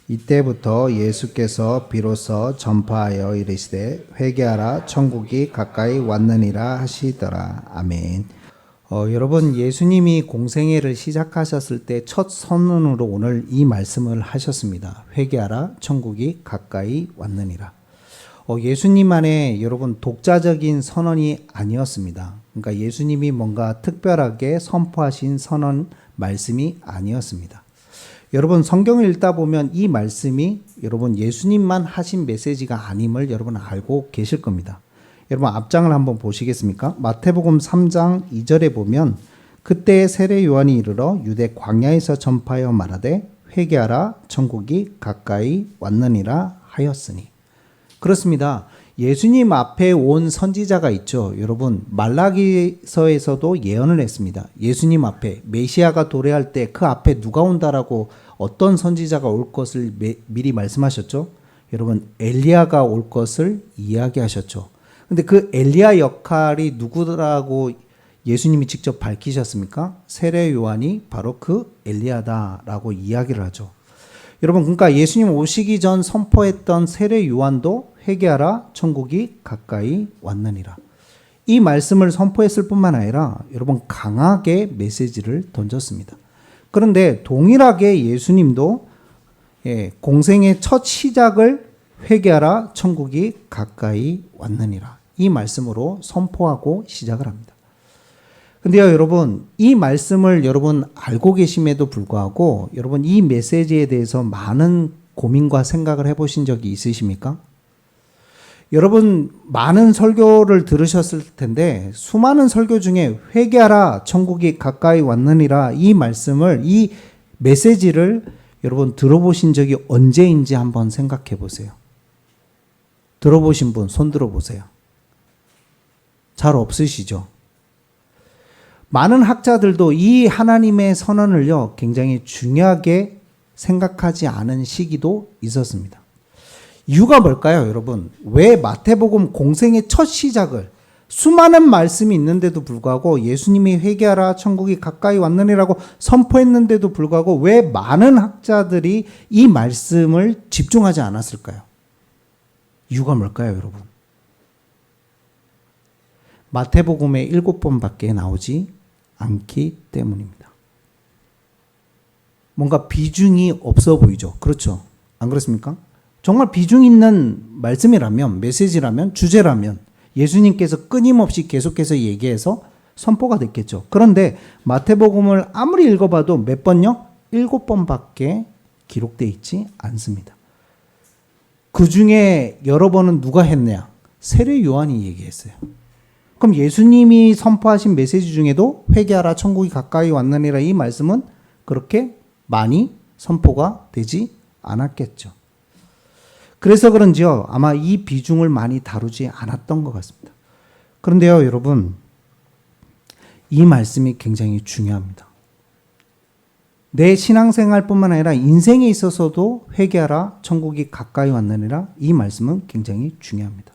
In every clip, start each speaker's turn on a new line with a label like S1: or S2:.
S1: 이때부터 예수께서 비로소 전파하여 이르시되 회개하라 천국이 가까이 왔느니라 하시더라. 아멘. 여러분, 예수님이 공생애를 시작하셨을 때 첫 선언으로 오늘 이 말씀을 하셨습니다. 회개하라 천국이 가까이 왔느니라. 예수님 안에 여러분 독자적인 선언이 아니었습니다. 그러니까 예수님이 뭔가 특별하게 선포하신 선언 말씀이 아니었습니다. 여러분, 성경을 읽다 보면 이 말씀이 여러분 예수님만 하신 메시지가 아님을 여러분 알고 계실 겁니다. 여러분, 앞장을 한번 보시겠습니까? 마태복음 3장 2절에 보면 그때 세례 요한이 이르러 유대 광야에서 전파하여 말하되 회개하라 천국이 가까이 왔느니라 하였으니. 그렇습니다. 예수님 앞에 온 선지자가 있죠. 여러분, 말라기서에서도 예언을 했습니다. 예수님 앞에 메시아가 도래할 때 그 앞에 누가 온다라고 어떤 선지자가 올 것을 미리 말씀하셨죠. 여러분, 엘리야가 올 것을 이야기하셨죠. 근데 그 엘리야 역할이 누구라고 예수님이 직접 밝히셨습니까? 세례 요한이 바로 그 엘리야다라고 이야기를 하죠. 여러분, 그러니까 예수님 오시기 전 선포했던 세례 요한도 회개하라 천국이 가까이 왔느니라. 이 말씀을 선포했을 뿐만 아니라 여러분 강하게 메시지를 던졌습니다. 그런데 동일하게 예수님도 공생의 첫 시작을 회개하라 천국이 가까이 왔느니라. 이 말씀으로 선포하고 시작을 합니다. 근데요, 여러분, 이 말씀을 여러분 알고 계심에도 불구하고 여러분 이 메시지에 대해서 많은 고민과 생각을 해보신 적이 있으십니까? 여러분, 많은 설교를 들으셨을 텐데 수많은 설교 중에 회개하라 천국이 가까이 왔느니라 이 말씀을, 이 메시지를 여러분 들어보신 적이 언제인지 한번 생각해 보세요. 들어보신 분 손 들어보세요. 잘 없으시죠? 많은 학자들도 이 하나님의 선언을요 굉장히 중요하게 생각하지 않은 시기도 있었습니다. 이유가 뭘까요, 여러분? 왜 마태복음 공생의 첫 시작을 수많은 말씀이 있는데도 불구하고 예수님이 회개하라 천국이 가까이 왔느니라고 선포했는데도 불구하고 왜 많은 학자들이 이 말씀을 집중하지 않았을까요? 이유가 뭘까요, 여러분? 마태복음에 7번밖에 나오지 않기 때문입니다. 뭔가 비중이 없어 보이죠? 그렇죠? 안 그렇습니까? 정말 비중 있는 말씀이라면, 메시지라면, 주제라면 예수님께서 끊임없이 계속해서 얘기해서 선포가 됐겠죠. 그런데 마태복음을 아무리 읽어봐도 몇 번요? 7번밖에 기록되어 있지 않습니다. 그 중에 여러 번은 누가 했냐? 세례 요한이 얘기했어요. 그럼 예수님이 선포하신 메시지 중에도 회개하라 천국이 가까이 왔느니라 이 말씀은 그렇게 많이 선포가 되지 않았겠죠. 그래서 그런지요, 아마 이 비중을 많이 다루지 않았던 것 같습니다. 그런데요, 여러분, 이 말씀이 굉장히 중요합니다. 내 신앙생활뿐만 아니라 인생에 있어서도 회개하라 천국이 가까이 왔느니라 이 말씀은 굉장히 중요합니다.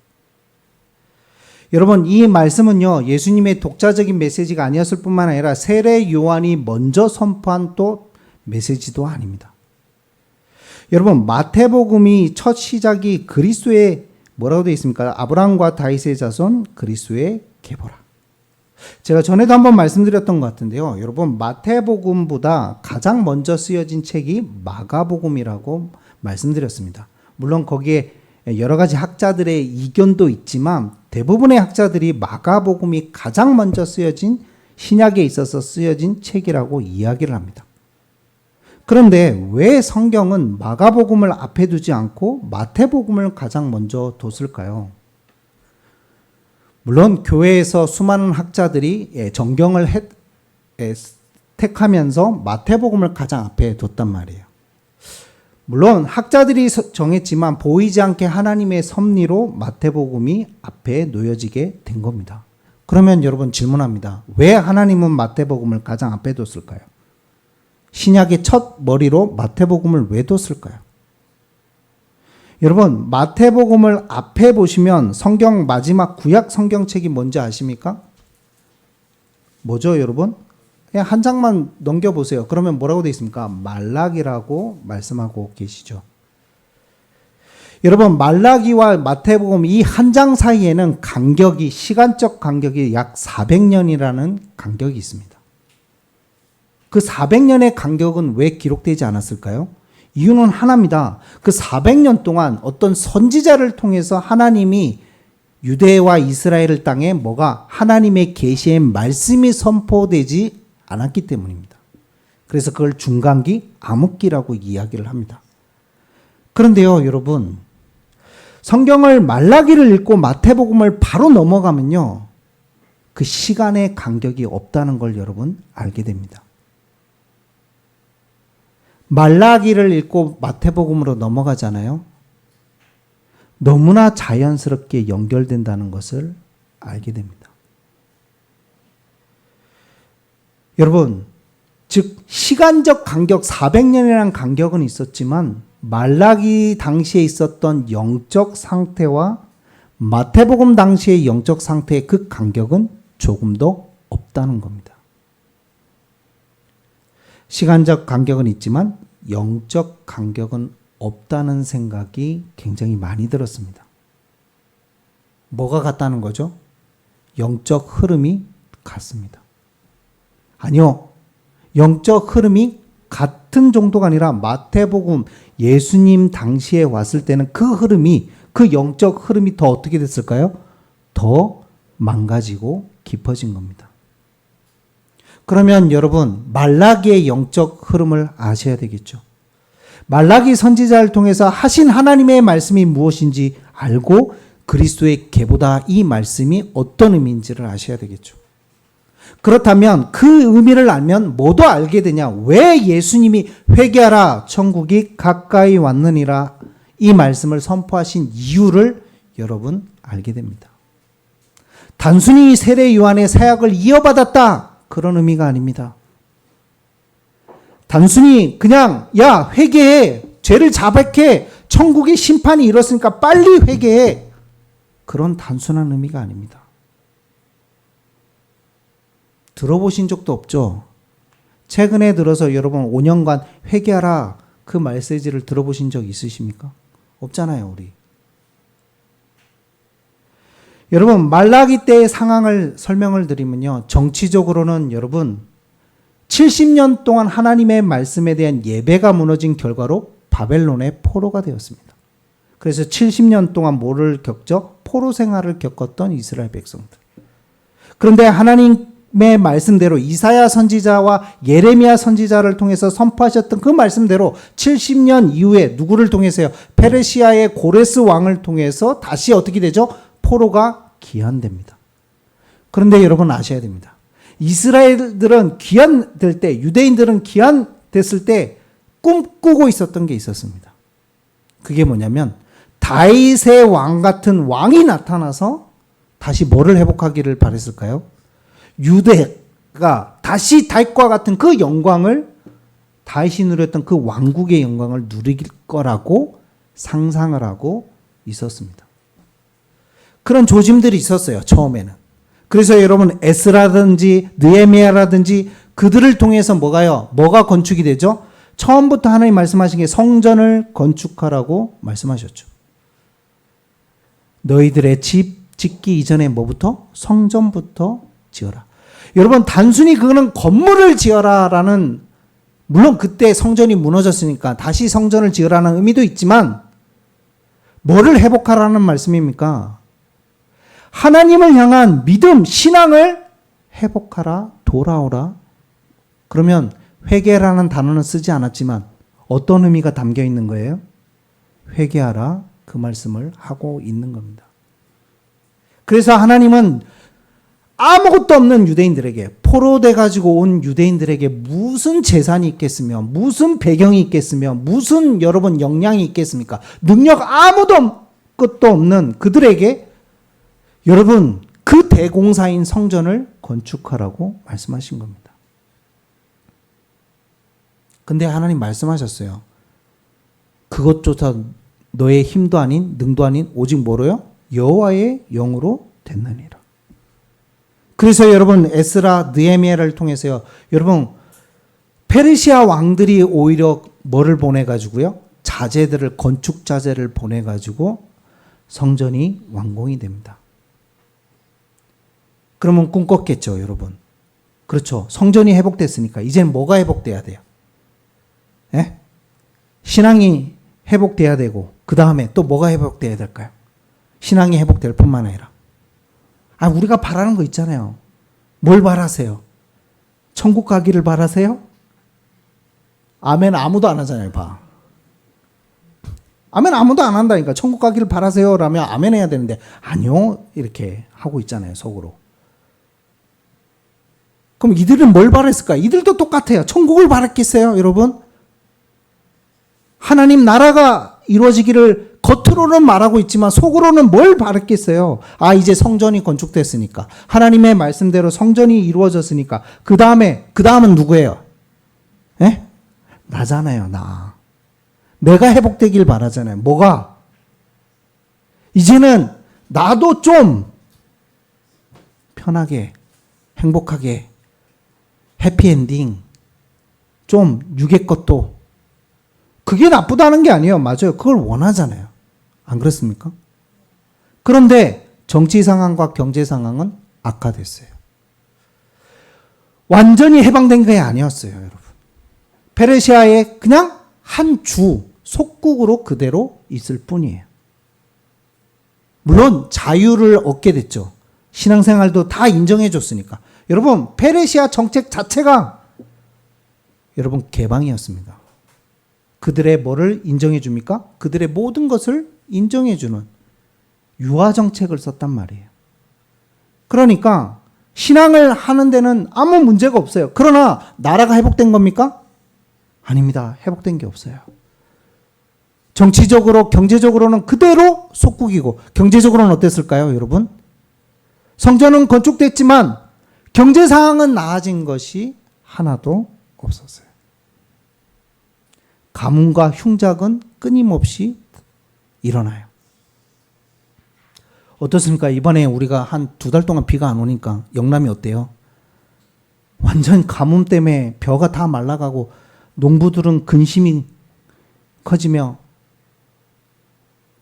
S1: 여러분, 이 말씀은요 예수님의 독자적인 메시지가 아니었을 뿐만 아니라 세례 요한이 먼저 선포한 또 메시지도 아닙니다. 여러분, 마태복음이 첫 시작이 그리스도의 뭐라고 되어 있습니까? 아브라함과 다윗의 자손 그리스도의 계보라. 제가 전에도 한번 말씀드렸던 것 같은데요, 여러분, 마태복음보다 가장 먼저 쓰여진 책이 마가복음이라고 말씀드렸습니다. 물론 거기에 여러 가지 학자들의 이견도 있지만 대부분의 학자들이 마가복음이 가장 먼저 쓰여진, 신약에 있어서 쓰여진 책이라고 이야기를 합니다. 그런데 왜 성경은 마가복음을 앞에 두지 않고 마태복음을 가장 먼저 뒀을까요? 물론 교회에서 수많은 학자들이 정경을 택하면서 마태복음을 가장 앞에 뒀단 말이에요. 물론 학자들이 정했지만 보이지 않게 하나님의 섭리로 마태복음이 앞에 놓여지게 된 겁니다. 그러면 여러분 질문합니다. 왜 하나님은 마태복음을 가장 앞에 뒀을까요? 신약의 첫 머리로 마태복음을 왜 뒀을까요? 여러분, 마태복음을 앞에 보시면 성경 마지막 구약 성경책이 뭔지 아십니까? 뭐죠, 여러분? 그냥 한 장만 넘겨보세요. 그러면 뭐라고 되어 있습니까? 말라기라고 말씀하고 계시죠. 여러분, 말라기와 마태복음 이 한 장 사이에는 간격이, 시간적 간격이 약 400년이라는 간격이 있습니다. 그 400년의 간격은 왜 기록되지 않았을까요? 이유는 하나입니다. 그 400년 동안 어떤 선지자를 통해서 하나님이 유대와 이스라엘 땅에 뭐가 하나님의 계시의 말씀이 선포되지 않았기 때문입니다. 그래서 그걸 중간기, 암흑기라고 이야기를 합니다. 그런데요, 여러분, 성경을 말라기를 읽고 마태복음을 바로 넘어가면요, 그 시간의 간격이 없다는 걸 여러분 알게 됩니다. 말라기를 읽고 마태복음으로 넘어가잖아요. 너무나 자연스럽게 연결된다는 것을 알게 됩니다. 여러분, 즉 시간적 간격 400년이라는 간격은 있었지만 말라기 당시에 있었던 영적 상태와 마태복음 당시의 영적 상태의 그 간격은 조금도 없다는 겁니다. 시간적 간격은 있지만 영적 간격은 없다는 생각이 굉장히 많이 들었습니다. 뭐가 같다는 거죠? 영적 흐름이 같습니다. 아니요. 영적 흐름이 같은 정도가 아니라 마태복음 예수님 당시에 왔을 때는 그 흐름이, 그 영적 흐름이 더 어떻게 됐을까요? 더 망가지고 깊어진 겁니다. 그러면 여러분, 말라기의 영적 흐름을 아셔야 되겠죠. 말라기 선지자를 통해서 하신 하나님의 말씀이 무엇인지 알고 그리스도의 계보다 이 말씀이 어떤 의미인지를 아셔야 되겠죠. 그렇다면 그 의미를 알면 뭐도 알게 되냐? 왜 예수님이 회개하라 천국이 가까이 왔느니라 이 말씀을 선포하신 이유를 여러분 알게 됩니다. 단순히 세례 요한의 사역을 이어받았다 그런 의미가 아닙니다. 단순히 그냥 야 회개해, 죄를 자백해, 천국의 심판이 이렇으니까 빨리 회개해, 그런 단순한 의미가 아닙니다. 들어보신 적도 없죠? 최근에 들어서 여러분 5년간 회개하라 그 메시지를 들어보신 적 있으십니까? 없잖아요, 우리. 여러분, 말라기 때의 상황을 설명을 드리면요, 정치적으로는 여러분 70년 동안 하나님의 말씀에 대한 예배가 무너진 결과로 바벨론의 포로가 되었습니다. 그래서 70년 동안 뭐를 겪죠? 포로 생활을 겪었던 이스라엘 백성들. 그런데 하나님의 말씀대로 이사야 선지자와 예레미야 선지자를 통해서 선포하셨던 그 말씀대로 70년 이후에 누구를 통해서요? 페르시아의 고레스 왕을 통해서 다시 어떻게 되죠? 포로가 귀환됩니다. 그런데 여러분 아셔야 됩니다. 이스라엘들은 귀환될 때, 유대인들은 귀환됐을 때 꿈꾸고 있었던 게 있었습니다. 그게 뭐냐면 다윗의 왕 같은 왕이 나타나서 다시 뭐를 회복하기를 바랬을까요? 유대가 다시 다윗과 같은 그 영광을, 다윗이 누렸던 그 왕국의 영광을 누릴 거라고 상상을 하고 있었습니다. 그런 조짐들이 있었어요, 처음에는. 그래서 여러분 에스라든지 느헤미야라든지 그들을 통해서 뭐가 건축이 되죠? 처음부터 하나님 말씀하신 게 성전을 건축하라고 말씀하셨죠. 너희들의 집 짓기 이전에 뭐부터? 성전부터 지어라. 여러분 단순히 그거는 건물을 지어라라는, 물론 그때 성전이 무너졌으니까 다시 성전을 지으라는 의미도 있지만 뭐를 회복하라는 말씀입니까? 하나님을 향한 믿음, 신앙을 회복하라, 돌아오라. 그러면 회개라는 단어는 쓰지 않았지만 어떤 의미가 담겨 있는 거예요? 회개하라, 그 말씀을 하고 있는 겁니다. 그래서 하나님은 아무것도 없는 유대인들에게, 포로돼 가지고 온 유대인들에게 무슨 재산이 있겠으며, 무슨 배경이 있겠으며, 무슨 여러분 역량이 있겠습니까? 능력 아무것도 없는 그들에게 여러분 그 대공사인 성전을 건축하라고 말씀하신 겁니다. 근데 하나님 말씀하셨어요. 그것조차 너의 힘도 아닌 능도 아닌 오직 뭐로요? 여호와의 영으로 됐느니라. 그래서 여러분 에스라 느헤미야를 통해서요, 여러분 페르시아 왕들이 오히려 뭐를 보내가지고요? 자재들을, 건축 자재를 보내가지고 성전이 완공이 됩니다. 그러면 꿈 꿨겠죠, 여러분. 그렇죠. 성전이 회복됐으니까 이제는 뭐가 회복돼야 돼요? 예? 신앙이 회복돼야 되고 그 다음에 또 뭐가 회복돼야 될까요? 신앙이 회복될 뿐만 아니라 우리가 바라는 거 있잖아요. 뭘 바라세요? 천국 가기를 바라세요? 아멘 아무도 안 하잖아요. 봐. 아멘 아무도 안 한다니까. 천국 가기를 바라세요 라면 아멘 해야 되는데 아니요 이렇게 하고 있잖아요, 속으로. 그럼 이들은 뭘 바랬을까? 이들도 똑같아요. 천국을 바랐겠어요, 여러분? 하나님 나라가 이루어지기를 겉으로는 말하고 있지만 속으로는 뭘 바랬겠어요? 이제 성전이 건축됐으니까. 하나님의 말씀대로 성전이 이루어졌으니까. 그 다음은 누구예요? 예? 나잖아요, 나. 내가 회복되길 바라잖아요. 뭐가? 이제는 나도 좀 편하게, 행복하게, 해피엔딩, 좀 육의 것도. 그게 나쁘다는 게 아니에요. 맞아요. 그걸 원하잖아요. 안 그렇습니까? 그런데 정치 상황과 경제 상황은 악화됐어요. 완전히 해방된 게 아니었어요, 여러분. 페르시아의 그냥 한 주, 속국으로 그대로 있을 뿐이에요. 물론 자유를 얻게 됐죠. 신앙생활도 다 인정해 줬으니까. 여러분, 페르시아 정책 자체가 여러분 개방이었습니다. 그들의 뭐를 인정해 줍니까? 그들의 모든 것을 인정해 주는 유화 정책을 썼단 말이에요. 그러니까 신앙을 하는 데는 아무 문제가 없어요. 그러나 나라가 회복된 겁니까? 아닙니다. 회복된 게 없어요. 정치적으로, 경제적으로는 그대로 속국이고, 경제적으로는 어땠을까요, 여러분? 성전은 건축됐지만 경제 상황은 나아진 것이 하나도 없었어요. 가뭄과 흉작은 끊임없이 일어나요. 어떻습니까? 이번에 우리가 한 2달 동안 비가 안 오니까 영남이 어때요? 완전 가뭄 때문에 벼가 다 말라가고 농부들은 근심이 커지며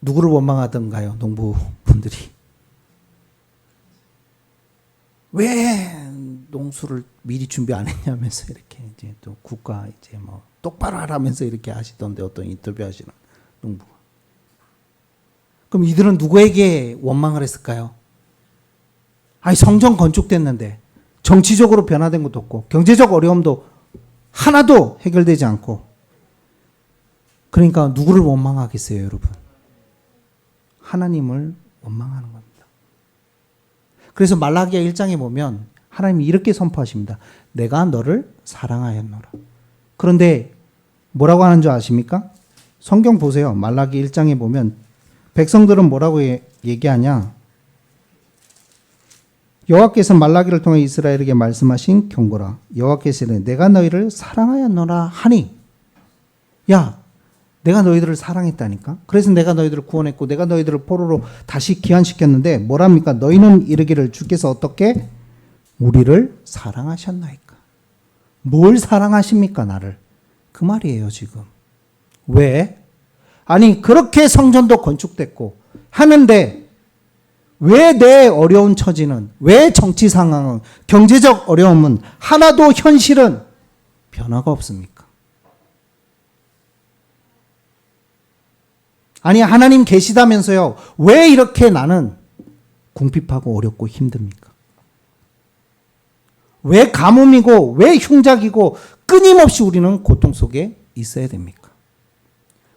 S1: 누구를 원망하던가요? 농부분들이. 왜 농수를 미리 준비 안 했냐면서 이렇게 이제 또 국가 이제 뭐 똑바로 하라면서 이렇게 하시던데, 어떤 인터뷰 하시는 농부가. 그럼 이들은 누구에게 원망을 했을까요? 성전 건축됐는데 정치적으로 변화된 것도 없고 경제적 어려움도 하나도 해결되지 않고, 그러니까 누구를 원망하겠어요, 여러분? 하나님을 원망하는 겁니다. 그래서 말라기야 1장에 보면 하나님이 이렇게 선포하십니다. 내가 너를 사랑하였노라. 그런데 뭐라고 하는 줄 아십니까? 성경 보세요. 말라기 1장에 보면 백성들은 뭐라고 얘기하냐? 여호와께서 말라기를 통해 이스라엘에게 말씀하신 경고라. 여호와께서 내가 너희를 사랑하였노라 하니, 야, 내가 너희들을 사랑했다니까. 그래서 내가 너희들을 구원했고 내가 너희들을 포로로 다시 귀환시켰는데 뭐랍니까? 너희는 이르기를 주께서 어떻게 우리를 사랑하셨나이까. 뭘 사랑하십니까, 나를? 그 말이에요, 지금. 왜? 아니, 그렇게 성전도 건축됐고 하는데 왜 내 어려운 처지는, 왜 정치 상황은, 경제적 어려움은 하나도 현실은 변화가 없습니까? 아니, 하나님 계시다면서요. 왜 이렇게 나는 궁핍하고 어렵고 힘듭니까? 왜 가뭄이고 왜 흉작이고 끊임없이 우리는 고통 속에 있어야 됩니까?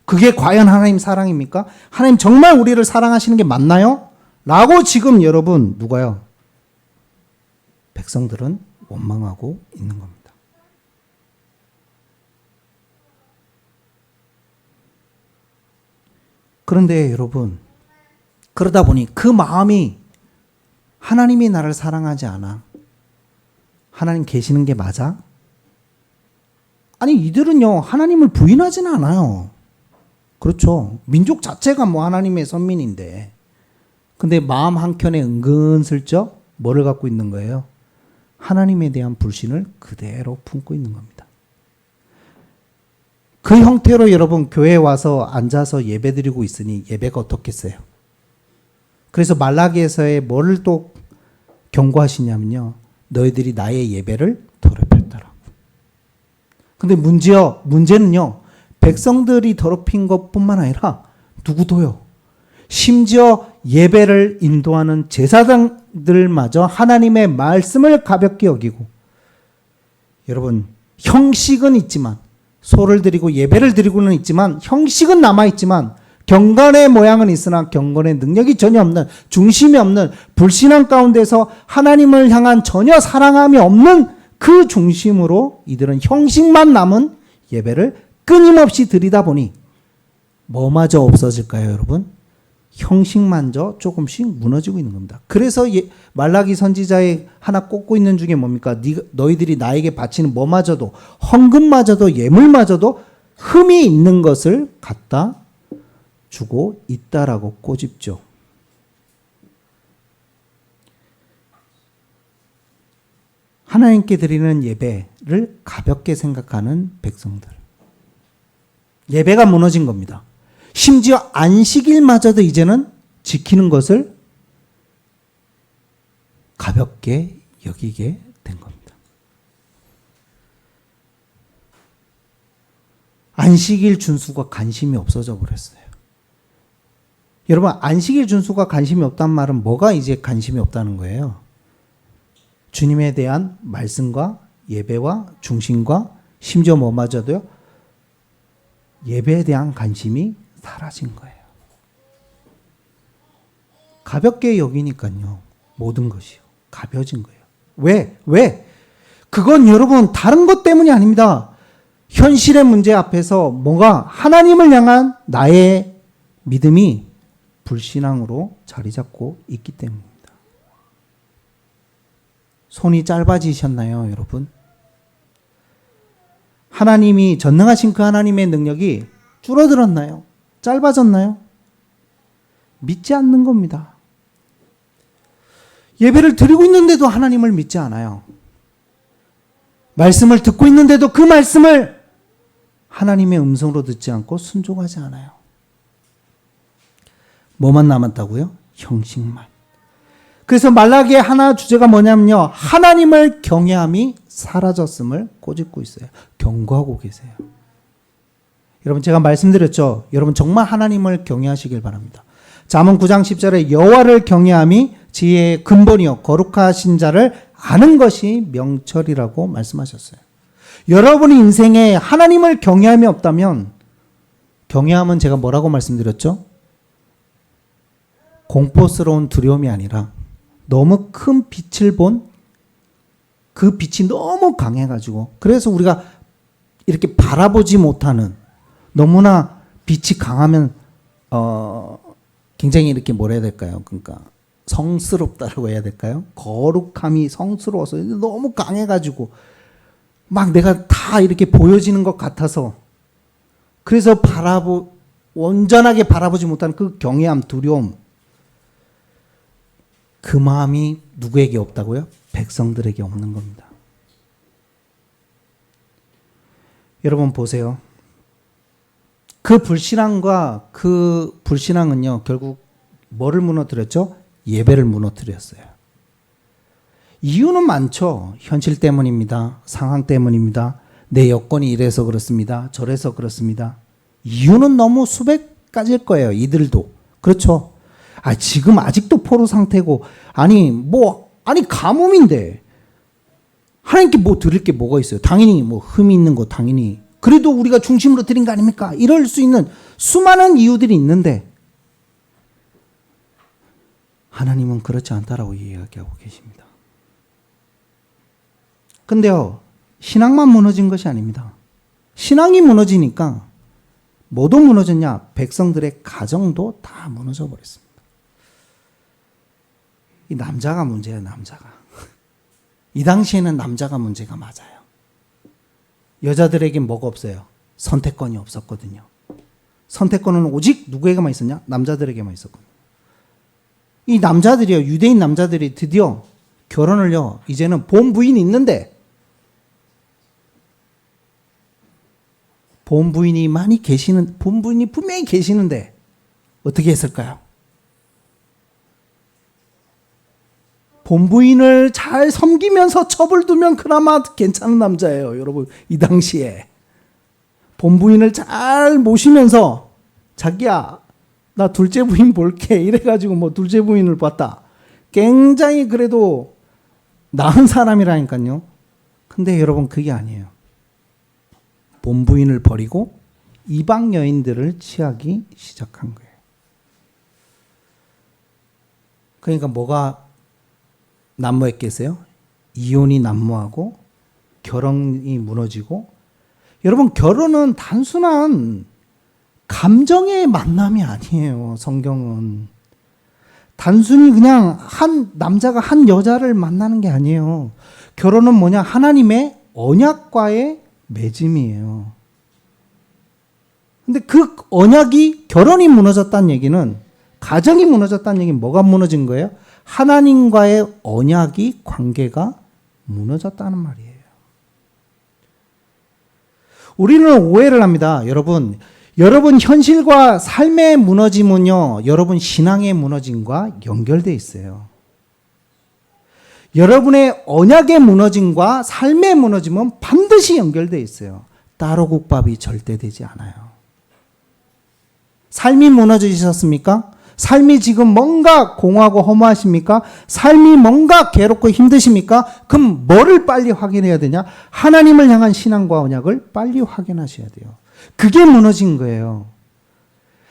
S1: 그게 과연 하나님 사랑입니까? 하나님 정말 우리를 사랑하시는 게 맞나요? 라고 지금 여러분, 누가요? 백성들은 원망하고 있는 겁니다. 그런데 여러분, 그러다 보니 그 마음이, 하나님이 나를 사랑하지 않아, 하나님 계시는 게 맞아? 아니, 이들은요 하나님을 부인하지는 않아요. 그렇죠. 민족 자체가 뭐 하나님의 선민인데, 근데 마음 한켠에 은근슬쩍 뭐를 갖고 있는 거예요? 하나님에 대한 불신을 그대로 품고 있는 겁니다. 그 형태로 여러분 교회에 와서 앉아서 예배드리고 있으니 예배가 어떻겠어요? 그래서 말라기에서의 뭐를 또 경고하시냐면요. 너희들이 나의 예배를 더럽혔더라. 근데 문제는요. 백성들이 더럽힌 것뿐만 아니라 누구도요. 심지어 예배를 인도하는 제사장들마저 하나님의 말씀을 가볍게 여기고 여러분 형식은 있지만 소를 드리고 예배를 드리고는 있지만 형식은 남아있지만 경건의 모양은 있으나 경건의 능력이 전혀 없는 중심이 없는 불신앙 가운데서 하나님을 향한 전혀 사랑함이 없는 그 중심으로 이들은 형식만 남은 예배를 끊임없이 드리다 보니 뭐마저 없어질까요, 여러분? 형식만저 조금씩 무너지고 있는 겁니다. 그래서 말라기 선지자의 하나 꼽고 있는 중에 뭡니까? 너희들이 나에게 바치는 뭐마저도 헌금마저도 예물마저도 흠이 있는 것을 갖다 주고 있다라고 꼬집죠. 하나님께 드리는 예배를 가볍게 생각하는 백성들. 예배가 무너진 겁니다. 심지어 안식일마저도 이제는 지키는 것을 가볍게 여기게 된 겁니다. 안식일 준수가 관심이 없어져 버렸어요. 여러분, 안식일 준수가 관심이 없다는 말은 뭐가 이제 관심이 없다는 거예요? 주님에 대한 말씀과 예배와 중심과 심지어 뭐마저도요? 예배에 대한 관심이 사라진 거예요. 가볍게 여기니까요. 모든 것이요. 가벼워진 거예요. 왜? 그건 여러분 다른 것 때문이 아닙니다. 현실의 문제 앞에서 뭐가 하나님을 향한 나의 믿음이 불신앙으로 자리 잡고 있기 때문입니다. 손이 짧아지셨나요, 여러분? 하나님이 전능하신 그 하나님의 능력이 줄어들었나요? 짧아졌나요? 믿지 않는 겁니다. 예배를 드리고 있는데도 하나님을 믿지 않아요. 말씀을 듣고 있는데도 그 말씀을 하나님의 음성으로 듣지 않고 순종하지 않아요. 뭐만 남았다고요? 형식만. 그래서 말라기의 하나 주제가 뭐냐면요. 하나님을 경외함이 사라졌음을 꼬집고 있어요. 경고하고 계세요. 여러분 제가 말씀드렸죠. 여러분 정말 하나님을 경외하시길 바랍니다. 잠언 9장 10절에 여호와를 경외함이 지혜의 근본이요 거룩하신 자를 아는 것이 명철이라고 말씀하셨어요. 여러분의 인생에 하나님을 경외함이 없다면 경외함은 제가 뭐라고 말씀드렸죠? 공포스러운 두려움이 아니라 너무 큰 빛을 본 그 빛이 너무 강해가지고 그래서 우리가 이렇게 바라보지 못하는 너무나 빛이 강하면 굉장히 이렇게 뭐라 해야 될까요? 그러니까 성스럽다라고 해야 될까요? 거룩함이 성스러워서 너무 강해가지고 막 내가 다 이렇게 보여지는 것 같아서 그래서 온전하게 바라보지 못하는 그 경외함, 두려움 그 마음이 누구에게 없다고요? 백성들에게 없는 겁니다. 여러분 보세요. 그 불신앙은요 결국 뭐를 무너뜨렸죠? 예배를 무너뜨렸어요. 이유는 많죠. 현실 때문입니다. 상황 때문입니다. 내 여건이 이래서 그렇습니다. 저래서 그렇습니다. 이유는 너무 수백 가지일 거예요. 이들도. 그렇죠. 지금 아직도 포로 상태고 아니 가뭄인데 하나님께 뭐 드릴 게 뭐가 있어요? 당연히 뭐 흠이 있는 거 당연히 그래도 우리가 중심으로 드린 거 아닙니까? 이럴 수 있는 수많은 이유들이 있는데 하나님은 그렇지 않다라고 이야기하고 계십니다. 근데요, 신앙만 무너진 것이 아닙니다. 신앙이 무너지니까 뭐도 무너졌냐? 백성들의 가정도 다 무너져 버렸습니다. 이 남자가 문제예요, 남자가. 이 당시에는 남자가 문제가 맞아요. 여자들에겐 뭐가 없어요? 선택권이 없었거든요. 선택권은 오직 누구에게만 있었냐? 남자들에게만 있었거든요. 이 남자들이요, 유대인 남자들이 드디어 결혼을요, 이제는 본 부인이 있는데 본부인이 본부인이 분명히 계시는데 어떻게 했을까요? 본부인을 잘 섬기면서 첩을 두면 그나마 괜찮은 남자예요, 여러분. 이 당시에 본부인을 잘 모시면서 자기야, 나 둘째 부인 볼게 이래가지고 뭐 둘째 부인을 봤다. 굉장히 그래도 나은 사람이라니까요. 근데 여러분, 그게 아니에요. 본부인을 버리고 이방 여인들을 취하기 시작한 거예요. 그러니까 뭐가 난무했겠어요? 이혼이 난무하고 결혼이 무너지고. 여러분, 결혼은 단순한 감정의 만남이 아니에요. 성경은 단순히 그냥 한 남자가 한 여자를 만나는 게 아니에요. 결혼은 뭐냐? 하나님의 언약과의 맺음이에요. 근데 그 언약이, 결혼이 무너졌다는 얘기는, 가정이 무너졌다는 얘기는 뭐가 무너진 거예요? 하나님과의 언약이, 관계가 무너졌다는 말이에요. 우리는 오해를 합니다. 여러분 현실과 삶의 무너짐은요, 여러분 신앙의 무너짐과 연결되어 있어요. 여러분의 언약의 무너짐과 삶의 무너짐은 반드시 연결되어 있어요. 따로 국밥이 절대 되지 않아요. 삶이 무너지셨습니까? 삶이 지금 뭔가 공허하고 허무하십니까? 삶이 뭔가 괴롭고 힘드십니까? 그럼 뭐를 빨리 확인해야 되냐? 하나님을 향한 신앙과 언약을 빨리 확인하셔야 돼요. 그게 무너진 거예요.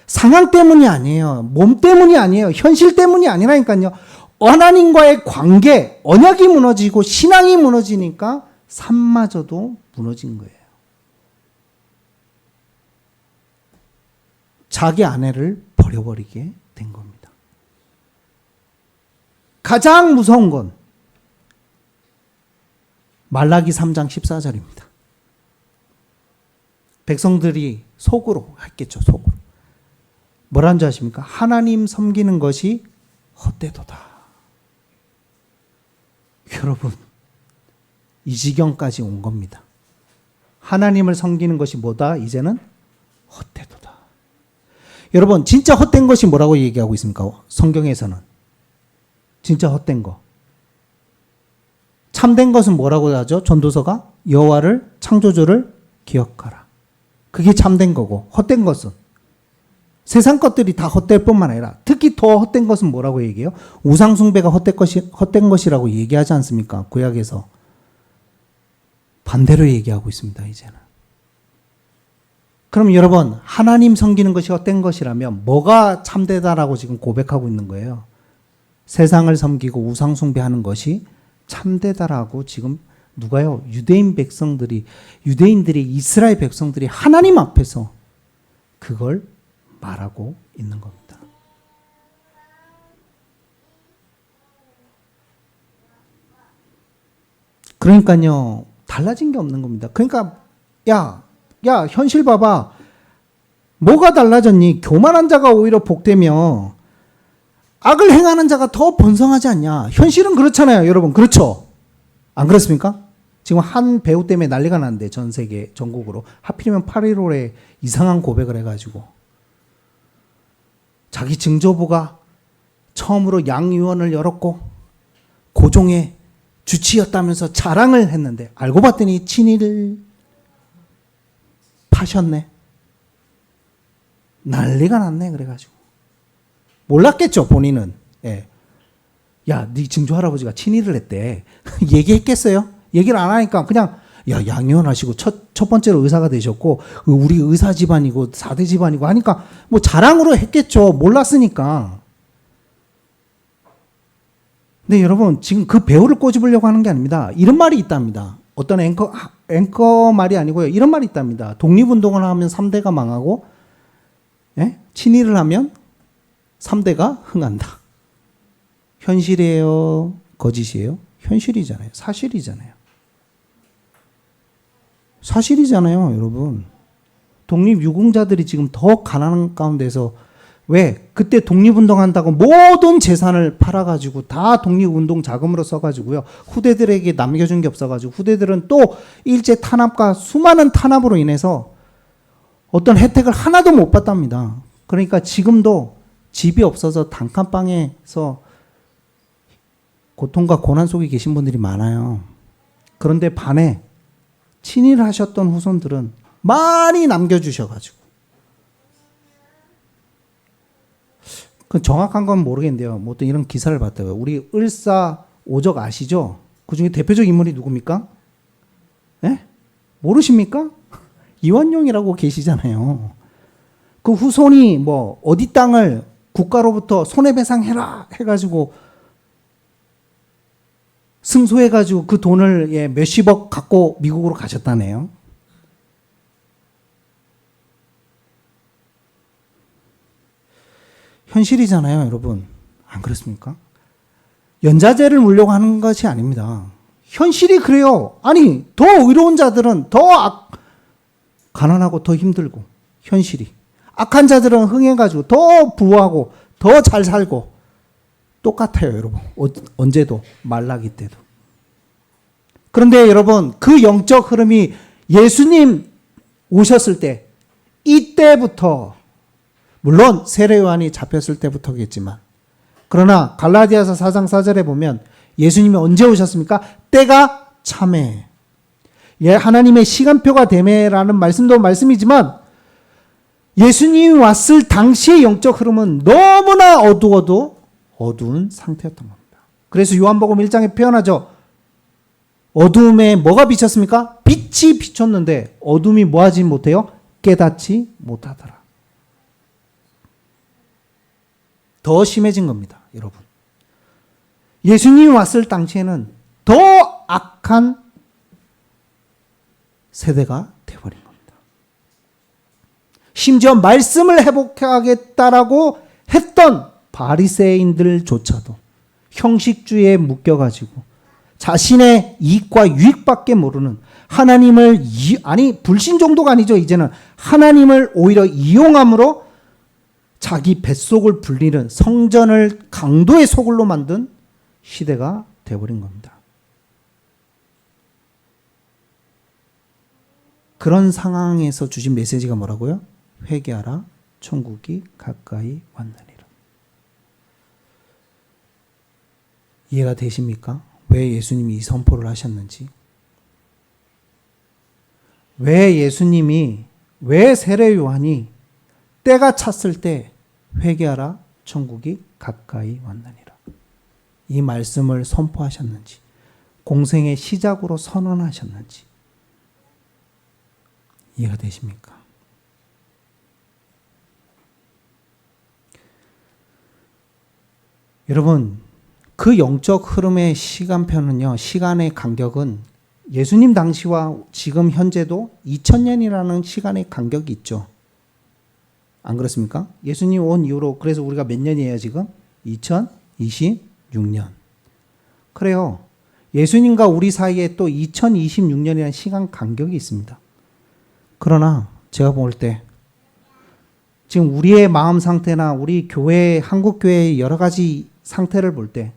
S1: 상황 때문이 아니에요. 몸 때문이 아니에요. 현실 때문이 아니라니까요. 하나님과의 관계, 언약이 무너지고 신앙이 무너지니까 삶마저도 무너진 거예요. 자기 아내를 버려버리게 된 겁니다. 가장 무서운 건 말라기 3장 14절입니다. 백성들이 속으로 했겠죠. 속으로. 뭐라는 줄 아십니까? 하나님 섬기는 것이 헛되도다. 여러분, 이 지경까지 온 겁니다. 하나님을 섬기는 것이 뭐다? 이제는 헛되도다. 여러분, 진짜 헛된 것이 뭐라고 얘기하고 있습니까? 성경에서는. 진짜 헛된 거. 참된 것은 뭐라고 하죠? 전도서가 여호와를, 창조주를 기억하라. 그게 참된 거고, 헛된 것은 세상 것들이 다 헛될 뿐만 아니라 특히 더 헛된 것은 뭐라고 얘기해요? 우상 숭배가 헛된 것이라고 얘기하지 않습니까? 구약에서. 반대로 얘기하고 있습니다, 이제는. 그럼 여러분, 하나님 섬기는 것이 헛된 것이라면 뭐가 참되다라고 지금 고백하고 있는 거예요? 세상을 섬기고 우상 숭배하는 것이 참되다라고 지금 누가요? 유대인들이, 이스라엘 백성들이 하나님 앞에서 그걸 말하고 있는 겁니다. 그러니까요, 달라진 게 없는 겁니다. 그러니까, 야, 현실 봐봐. 뭐가 달라졌니? 교만한 자가 오히려 복되며 악을 행하는 자가 더 번성하지 않냐? 현실은 그렇잖아요, 여러분. 그렇죠? 안 그렇습니까? 지금 한 배우 때문에 난리가 났는데, 전 세계, 전국으로. 하필이면 8.15에 이상한 고백을 해가지고. 자기 증조부가 처음으로 양유원을 열었고, 고종의 주치였다면서 자랑을 했는데, 알고 봤더니 친일을 파셨네. 난리가 났네, 그래가지고. 몰랐겠죠, 본인은. 예. 야, 네 증조 할아버지가 친일을 했대. 얘기했겠어요? 얘기를 안 하니까 그냥, 야, 양요원 하시고 첫 번째로 의사가 되셨고, 우리 의사 집안이고 4대 집안이고 하니까 뭐 자랑으로 했겠죠. 몰랐으니까. 근데 여러분, 지금 그 배우를 꼬집으려고 하는 게 아닙니다. 이런 말이 있답니다. 어떤 앵커 말이 아니고요. 이런 말이 있답니다. 독립운동을 하면 3대가 망하고, 예? 친일을 하면 3대가 흥한다. 현실이에요? 거짓이에요? 현실이잖아요. 사실이잖아요. 사실이잖아요, 여러분. 독립유공자들이 지금 더 가난한 가운데서, 왜? 그때 독립운동한다고 모든 재산을 팔아가지고 다 독립운동 자금으로 써가지고요. 후대들에게 남겨준 게 없어가지고 후대들은 또 일제 탄압과 수많은 탄압으로 인해서 어떤 혜택을 하나도 못 받답니다. 그러니까 지금도 집이 없어서 단칸방에서 고통과 고난 속에 계신 분들이 많아요. 그런데 반에 친일하셨던 후손들은 많이 남겨주셔가지고, 그 정확한 건 모르겠는데요. 뭐 어떤 이런 기사를 봤다고요. 우리 을사오적 아시죠? 그 중에 대표적 인물이 누굽니까? 예? 모르십니까? 이완용이라고 계시잖아요. 그 후손이 뭐 어디 땅을 국가로부터 손해배상해라 해가지고 승소해가지고 그 돈을 몇십억 갖고 미국으로 가셨다네요. 현실이잖아요, 여러분. 안 그렇습니까? 연자제를 물려고 하는 것이 아닙니다. 현실이 그래요. 아니, 더 의로운 자들은 더 가난하고 더 힘들고, 현실이. 악한 자들은 흥해가지고 더 부하고 더 잘 살고, 똑같아요, 여러분. 언제도, 말라기 때도. 그런데 여러분, 그 영적 흐름이 예수님 오셨을 때, 이때부터, 물론 세례 요한이 잡혔을 때부터겠지만, 그러나 갈라디아서 4장 4절에 보면 예수님이 언제 오셨습니까? 때가 참해. 하나님의 시간표가 되매라는 말씀도 말씀이지만, 예수님이 왔을 당시의 영적 흐름은 너무나 어두운 상태였던 겁니다. 그래서 요한복음 1장에 표현하죠. 어둠에 뭐가 비쳤습니까? 빛이 비쳤는데 어둠이 뭐하지 못해요? 깨닫지 못하더라. 더 심해진 겁니다, 여러분. 예수님이 왔을 당시에는 더 악한 세대가 되어버린 겁니다. 심지어 말씀을 회복하겠다라고 했던 바리새인들조차도 형식주의에 묶여가지고 자신의 이익과 유익밖에 모르는 하나님을 불신 정도가 아니죠. 이제는 하나님을 오히려 이용함으로 자기 뱃속을 불리는 성전을 강도의 소굴로 만든 시대가 되어버린 겁니다. 그런 상황에서 주신 메시지가 뭐라고요? 회개하라, 천국이 가까이 왔느니라. 이해가 되십니까? 왜 예수님이 이 선포를 하셨는지, 왜 세례 요한이 때가 찼을 때 회개하라, 천국이 가까이 왔느니라, 이 말씀을 선포하셨는지, 공생의 시작으로 선언하셨는지 이해가 되십니까? 여러분, 그 영적 흐름의 시간표는요, 시간의 간격은 예수님 당시와 지금 현재도 2000년이라는 시간의 간격이 있죠. 안 그렇습니까? 예수님 온 이후로, 그래서 우리가 몇 년이에요, 지금? 2026년. 그래요. 예수님과 우리 사이에 또 2026년이라는 시간 간격이 있습니다. 그러나 제가 볼 때 지금 우리의 마음 상태나 우리 교회, 한국교회의 여러 가지 상태를 볼 때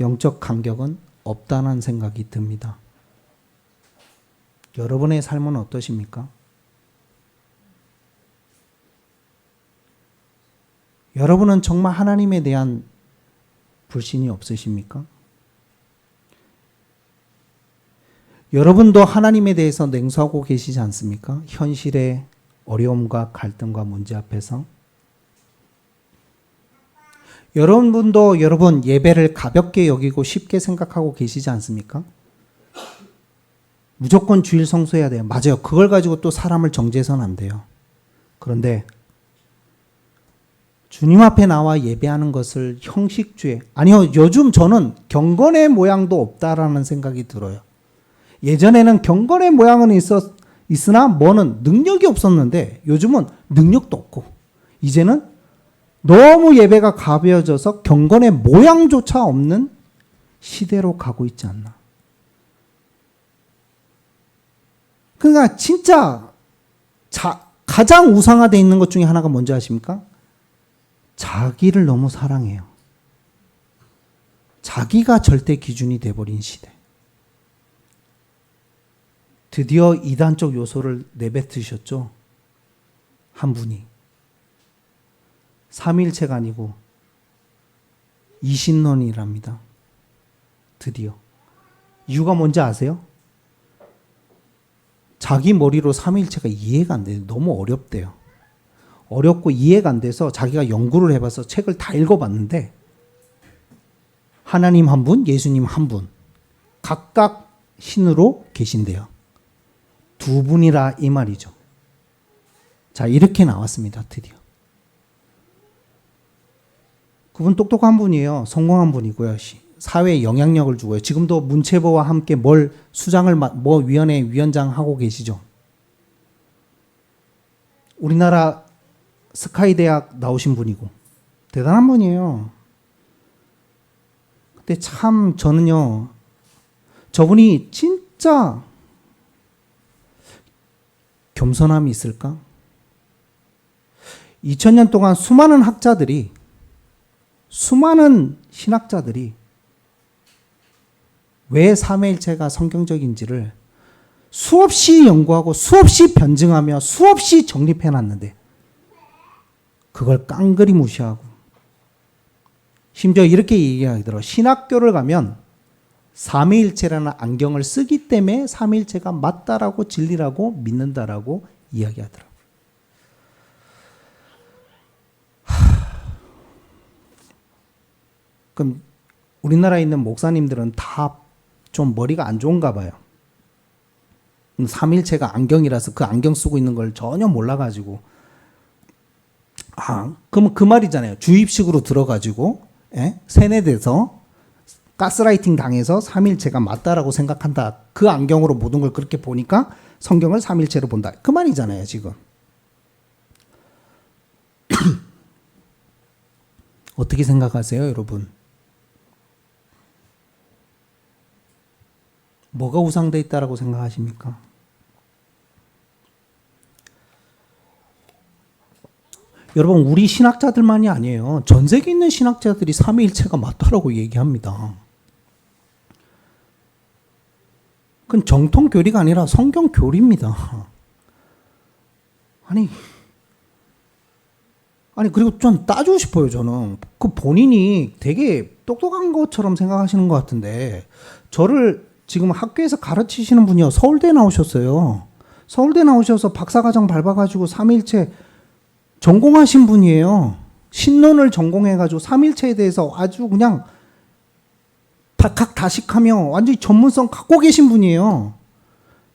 S1: 영적 간격은 없다는 생각이 듭니다. 여러분의 삶은 어떠십니까? 여러분은 정말 하나님에 대한 불신이 없으십니까? 여러분도 하나님에 대해서 냉소하고 계시지 않습니까? 현실의 어려움과 갈등과 문제 앞에서. 여러분도 예배를 가볍게 여기고 쉽게 생각하고 계시지 않습니까? 무조건 주일 성수해야 돼요. 맞아요. 그걸 가지고 또 사람을 정죄해서는 안 돼요. 그런데 주님 앞에 나와 예배하는 것을 형식주의, 아니요, 요즘 저는 경건의 모양도 없다라는 생각이 들어요. 예전에는 경건의 모양은 있으나 뭐는 능력이 없었는데 요즘은 능력도 없고, 이제는 너무 예배가 가벼워져서 경건의 모양조차 없는 시대로 가고 있지 않나. 그러니까 진짜 가장 우상화되어 있는 것 중에 하나가 뭔지 아십니까? 자기를 너무 사랑해요. 자기가 절대 기준이 돼버린 시대. 드디어 이단적 요소를 내뱉으셨죠. 한 분이. 삼위일체가 아니고 이신론이랍니다. 드디어. 이유가 뭔지 아세요? 자기 머리로 삼위일체가 이해가 안 돼요. 너무 어렵대요. 어렵고 이해가 안 돼서 자기가 연구를 해봐서 책을 다 읽어봤는데 하나님 한 분, 예수님 한 분 각각 신으로 계신대요. 두 분이라 이 말이죠. 자, 이렇게 나왔습니다. 드디어. 그분 똑똑한 분이에요. 성공한 분이고요. 사회에 영향력을 주고요. 지금도 문체부와 함께 수장을 위원회 위원장 하고 계시죠. 우리나라 스카이 대학 나오신 분이고 대단한 분이에요. 근데 참 저는요, 저분이 진짜 겸손함이 있을까? 2000년 동안 수많은 학자들이, 수많은 신학자들이 왜 삼위일체가 성경적인지를 수없이 연구하고 수없이 변증하며 수없이 정립해놨는데 그걸 깡그리 무시하고, 심지어 이렇게 얘기하더라고요. 신학교를 가면 삼위일체라는 안경을 쓰기 때문에 삼위일체가 맞다라고 진리라고 믿는다라고 이야기하더라고요. 그럼 우리나라에 있는 목사님들은 다 좀 머리가 안 좋은가 봐요. 삼위일체가 안경이라서 그 안경 쓰고 있는 걸 전혀 몰라가지고, 그럼 그 말이잖아요. 주입식으로 들어가지고 세뇌돼서 가스라이팅 당해서 삼위일체가 맞다라고 생각한다. 그 안경으로 모든 걸 그렇게 보니까 성경을 삼위일체로 본다. 그 말이잖아요, 지금. 어떻게 생각하세요, 여러분? 뭐가 우상되어 있다라고 생각하십니까? 여러분, 우리 신학자들만이 아니에요. 전 세계에 있는 신학자들이 삼위일체가 맞다라고 얘기합니다. 그건 정통 교리가 아니라 성경 교리입니다. 아니 그리고 좀 따지고 싶어요, 저는. 그 본인이 되게 똑똑한 것처럼 생각하시는 것 같은데, 저를 지금 학교에서 가르치시는 분이요, 서울대 나오셨어요. 서울대 나오셔서 박사과정 밟아가지고 삼위일체 전공하신 분이에요. 신론을 전공해가지고 삼위일체에 대해서 아주 그냥 다각다식하며 완전히 전문성 갖고 계신 분이에요.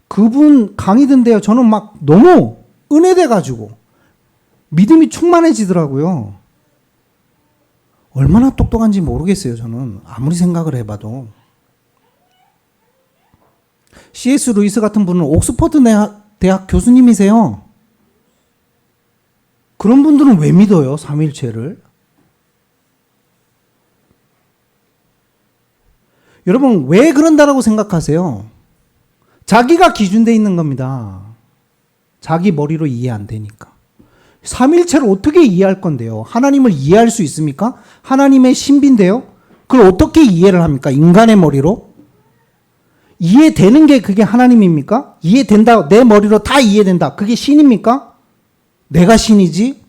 S1: 그분 강의 듣는데요, 저는 막 너무 은혜돼가지고 믿음이 충만해지더라고요. 얼마나 똑똑한지 모르겠어요, 저는. 아무리 생각을 해봐도. C.S. 루이스 같은 분은 옥스퍼드 대학 교수님이세요. 그런 분들은 왜 믿어요, 삼위일체를? 여러분, 왜 그런다라고 생각하세요? 자기가 기준되어 있는 겁니다. 자기 머리로 이해 안 되니까. 삼위일체를 어떻게 이해할 건데요? 하나님을 이해할 수 있습니까? 하나님의 신비인데요? 그걸 어떻게 이해를 합니까? 인간의 머리로? 이해되는 게 그게 하나님입니까? 이해된다, 내 머리로 다 이해된다, 그게 신입니까? 내가 신이지?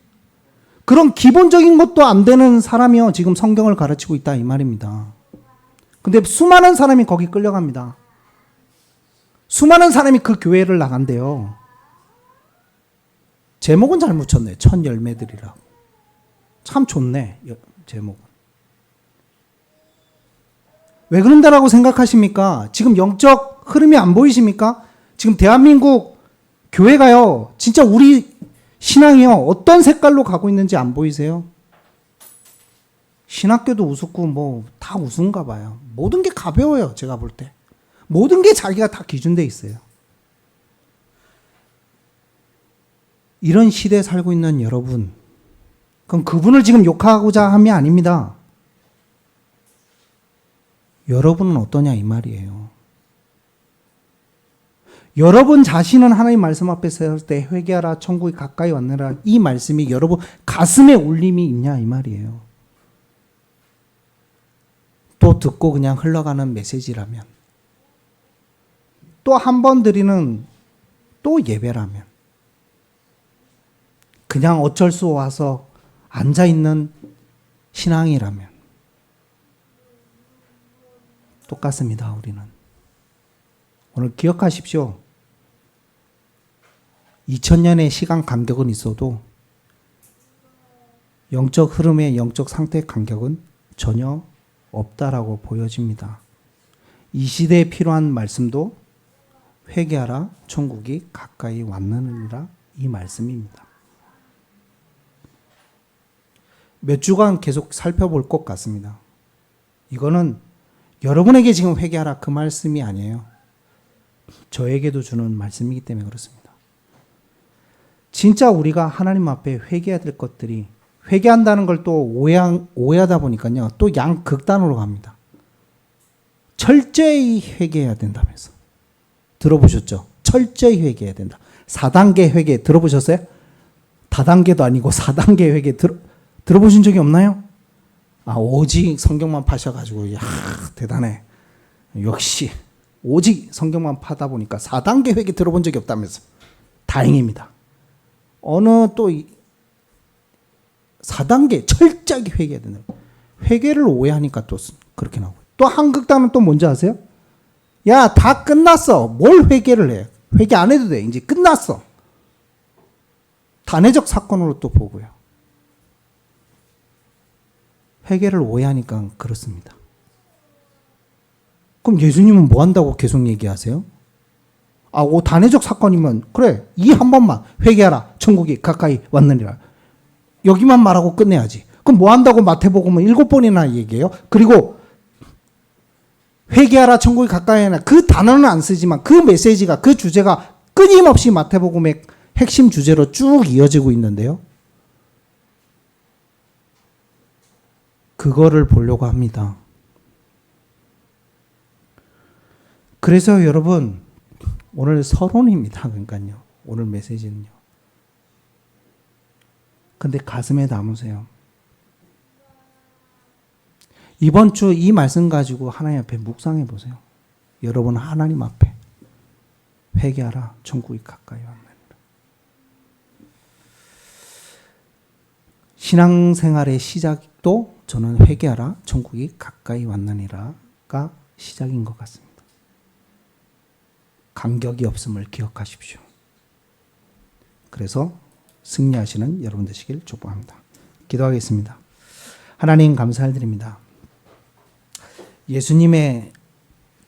S1: 그런 기본적인 것도 안 되는 사람이요, 지금 성경을 가르치고 있다 이 말입니다. 근데 수많은 사람이 거기 끌려갑니다. 수많은 사람이 그 교회를 나간대요. 제목은 잘 붙였네. 천 열매들이라고. 참 좋네, 제목은. 왜 그런다라고 생각하십니까? 지금 영적 흐름이 안 보이십니까? 지금 대한민국 교회가요, 진짜 우리 신앙이요, 어떤 색깔로 가고 있는지 안 보이세요? 신학교도 우습고 뭐 다 우스운가 봐요. 모든 게 가벼워요, 제가 볼 때. 모든 게 자기가 다 기준돼 있어요. 이런 시대에 살고 있는 여러분, 그럼 그분을 지금 욕하고자 함이 아닙니다. 여러분은 어떠냐 이 말이에요. 여러분 자신은 하나님 말씀 앞에 설 때 회개하라, 천국이 가까이 왔느라, 이 말씀이 여러분 가슴에 울림이 있냐 이 말이에요. 또 듣고 그냥 흘러가는 메시지라면. 또 한 번 드리는 또 예배라면, 그냥 어쩔 수 와서 앉아있는 신앙이라면 똑같습니다. 우리는 오늘 기억하십시오. 2000년의 시간 간격은 있어도 영적 흐름의 영적 상태의 간격은 전혀 없다라고 보여집니다. 이 시대에 필요한 말씀도 회개하라 천국이 가까이 왔느니라 이 말씀입니다. 몇 주간 계속 살펴볼 것 같습니다. 이거는 여러분에게 지금 회개하라 그 말씀이 아니에요. 저에게도 주는 말씀이기 때문에 그렇습니다. 진짜 우리가 하나님 앞에 회개해야 될 것들이, 회개한다는 걸 또 오해하다 보니까요, 또 양극단으로 갑니다. 철저히 회개해야 된다면서. 들어보셨죠? 철저히 회개해야 된다. 4단계 회개 들어보셨어요? 다단계도 아니고 4단계 회개 들어보신 적이 없나요? 오직 성경만 파셔가지고, 대단해. 역시, 오직 성경만 파다 보니까 4단계 회개 들어본 적이 없다면서. 다행입니다. 어느 또 4단계 철저하게 회개해야 된다. 회개를 오해하니까 또 그렇게 나오고. 또 한극단은 또 뭔지 아세요? 야, 다 끝났어. 뭘 회개를 해? 회개 안 해도 돼. 이제 끝났어. 단회적 사건으로 또 보고요. 회개를 오해하니까 그렇습니다. 그럼 예수님은 뭐 한다고 계속 얘기하세요? 단회적 사건이면 그래, 이 한 번만 회개하라 천국이 가까이 왔느니라. 여기만 말하고 끝내야지. 그럼 뭐 한다고 마태복음은 7번이나 얘기해요? 그리고 회개하라 천국이 가까이 왔느니라 그 단어는 안 쓰지만 그 메시지가, 그 주제가 끊임없이 마태복음의 핵심 주제로 쭉 이어지고 있는데요. 그거를 보려고 합니다. 그래서 여러분, 오늘 서론입니다. 그러니까요. 오늘 메시지는요. 근데 가슴에 담으세요. 이번 주 이 말씀 가지고 하나님 앞에 묵상해 보세요. 여러분 하나님 앞에 회개하라 천국이 가까이 왔느니라. 신앙생활의 시작도 저는 회개하라 천국이 가까이 왔느니라가 시작인 것 같습니다. 간격이 없음을 기억하십시오. 그래서 승리하시는 여러분 되시길 축복합니다. 기도하겠습니다. 하나님 감사드립니다. 예수님의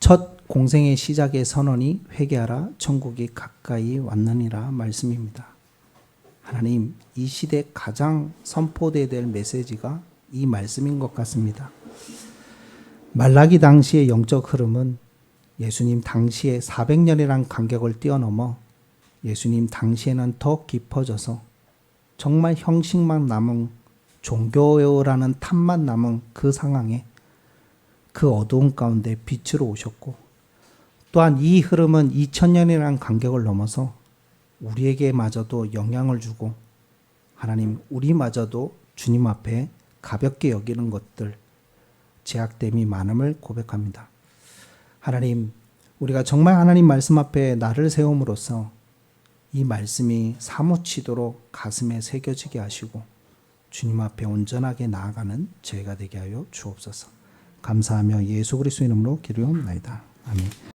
S1: 첫 공생의 시작의 선언이 회개하라 천국이 가까이 왔느니라 말씀입니다. 하나님, 이 시대 가장 선포돼야 될 메시지가 이 말씀인 것 같습니다. 말라기 당시의 영적 흐름은 예수님 당시에 400년이란 간격을 뛰어넘어 예수님 당시에는 더 깊어져서 정말 형식만 남은, 종교라는 탑만 남은 그 상황에 그 어두운 가운데 빛으로 오셨고, 또한 이 흐름은 2000년이라는 간격을 넘어서 우리에게마저도 영향을 주고, 하나님 우리마저도 주님 앞에 가볍게 여기는 것들, 제약됨이 많음을 고백합니다. 하나님, 우리가 정말 하나님 말씀 앞에 나를 세움으로써 이 말씀이 사무치도록 가슴에 새겨지게 하시고 주님 앞에 온전하게 나아가는 저희가 되게 하여 주옵소서. 감사하며 예수 그리스도의 이름으로 기도하옵나이다. 아멘.